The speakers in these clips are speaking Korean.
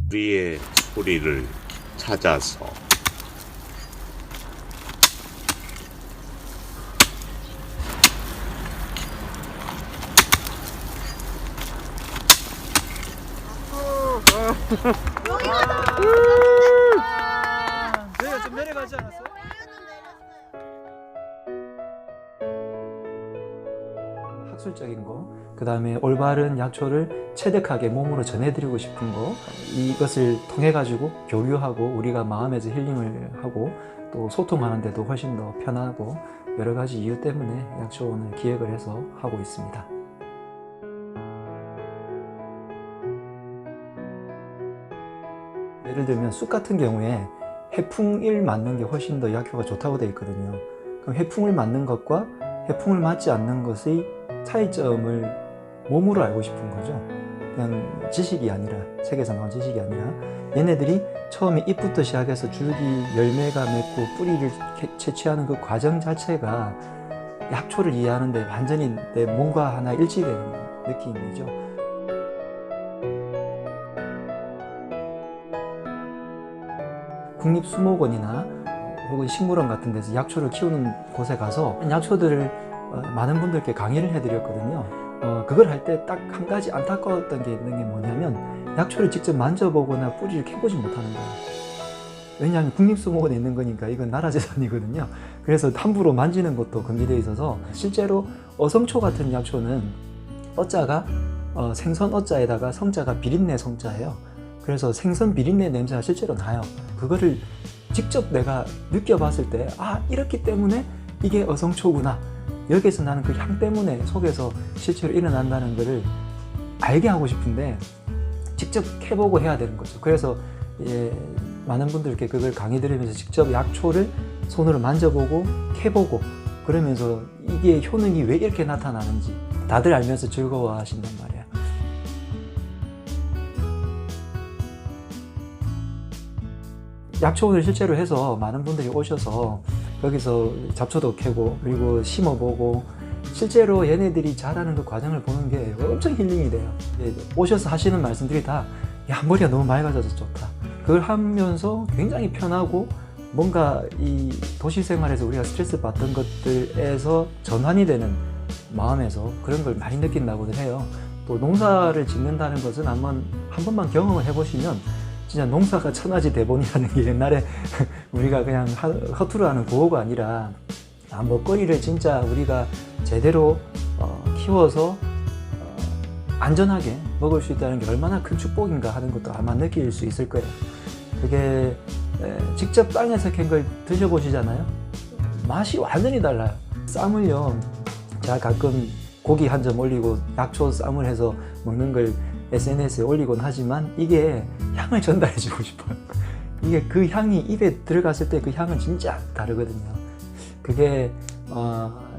우리의 소리를 찾아서 여기가 좀 내려가지 않았어요? 학술적인 거, 그 다음에 올바른 약초를 체득하게 몸으로 전해드리고 싶은 거, 이것을 통해 가지고 교류하고 우리가 마음에서 힐링을 하고 또 소통하는 데도 훨씬 더 편하고 여러 가지 이유 때문에 약초원을 기획을 해서 하고 있습니다. 예를 들면 쑥 같은 경우에 해풍을 맞는 게 훨씬 더 약효가 좋다고 되어 있거든요. 그럼 해풍을 맞는 것과 해풍을 맞지 않는 것의 차이점을 몸으로 알고 싶은 거죠. 그냥 지식이 아니라, 책에서 나온 지식이 아니라 얘네들이 처음에 잎부터 시작해서 줄기, 열매가 맺고 뿌리를 채취하는 그 과정 자체가 약초를 이해하는데 완전히 내 몸과 하나 일치되는 느낌이죠. 국립수목원이나 혹은 식물원 같은 데서 약초를 키우는 곳에 가서 약초들을 많은 분들께 강의를 해드렸거든요. 그걸 할 때 딱 한 가지 안타까웠던 게 있는 게 뭐냐면 약초를 직접 만져보거나 뿌리를 캐보지 못하는 거예요. 왜냐하면 국립수목원에 있는 거니까 이건 나라재산이거든요. 그래서 함부로 만지는 것도 금지되어 있어서 실제로 어성초 같은 약초는 어자가 생선 어자에다가 성자가 비린내 성자예요. 그래서 생선 비린내 냄새가 실제로 나요. 그거를 직접 내가 느껴봤을 때 이렇기 때문에 이게 어성초구나. 여기서 나는 그 향 때문에 속에서 실제로 일어난다는 것을 알게 하고 싶은데 직접 캐보고 해야 되는 거죠. 그래서 많은 분들께 그걸 강의 들으면서 직접 약초를 손으로 만져보고 캐보고 그러면서 이게 효능이 왜 이렇게 나타나는지 다들 알면서 즐거워하신단 말이에요. 약초원을 실제로 해서 많은 분들이 오셔서 거기서 잡초도 캐고 그리고 심어보고 실제로 얘네들이 자라는 그 과정을 보는 게 엄청 힐링이 돼요. 오셔서 하시는 말씀들이 다 머리가 너무 맑아져서 좋다. 그걸 하면서 굉장히 편하고 뭔가 이 도시 생활에서 우리가 스트레스 받던 것들에서 전환이 되는 마음에서 그런 걸 많이 느낀다고들 해요. 또 농사를 짓는다는 것은 한 번만 경험을 해보시면 진짜 농사가 천하지 대본이라는 게 옛날에 우리가 그냥 허투루 하는 구호가 아니라 먹거리를 진짜 우리가 제대로 키워서 안전하게 먹을 수 있다는 게 얼마나 큰 축복인가 하는 것도 아마 느낄 수 있을 거예요. 그게 직접 땅에서 캔 걸 드셔보시잖아요. 맛이 완전히 달라요. 쌈을요, 제가 가끔 고기 한 점 올리고 약초 쌈을 해서 먹는 걸 SNS에 올리곤 하지만 이게 향을 전달해주고 싶어요. 이게 그 향이 입에 들어갔을 때 그 향은 진짜 다르거든요. 그게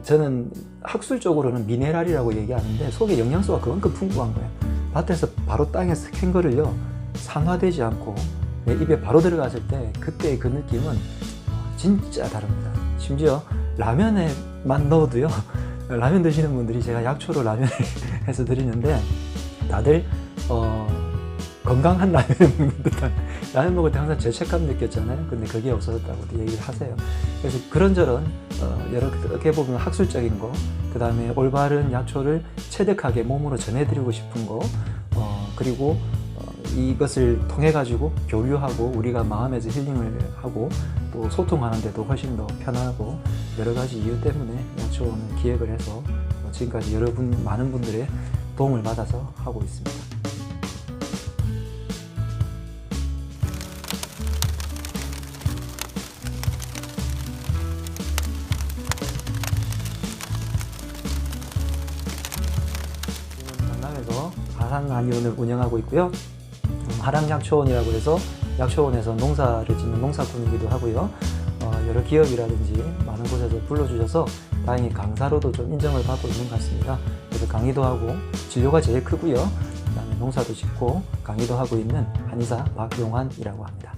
저는 학술적으로는 미네랄이라고 얘기하는데 속에 영양소가 그만큼 풍부한 거예요. 밭에서 바로 땅에서 캔 거를요, 산화되지 않고 내 입에 바로 들어갔을 때 그때 그 느낌은 진짜 다릅니다. 심지어 라면에만 넣어도요, 라면 드시는 분들이 제가 약초로 라면을 해서 드리는데 다들 건강한 라면을 먹는 듯한, 라면 먹을 때 항상 죄책감 느꼈잖아요. 근데 그게 없어졌다고 얘기를 하세요. 그래서 그런저런 이렇게 보면 학술적인 거, 그 다음에 올바른 약초를 체득하게 몸으로 전해드리고 싶은 거, 그리고 이것을 통해 가지고 교류하고 우리가 마음에서 힐링을 하고 또 소통하는 데도 훨씬 더 편하고 여러 가지 이유 때문에 약초원을 기획을 해서 지금까지 많은 분들의 도움을 받아서 하고 있습니다. 강남에서 하랑한의원을 운영하고 있고요. 하랑약초원이라고 해서 약초원에서 농사를 짓는 농사꾼이기도 하고요. 여러 기업이라든지 많은 곳에서 불러주셔서 다행히 강사로도 좀 인정을 받고 있는 것 같습니다. 그래서 강의도 하고 진료가 제일 크고요. 그다음에 농사도 짓고 강의도 하고 있는 한의사 박용환이라고 합니다.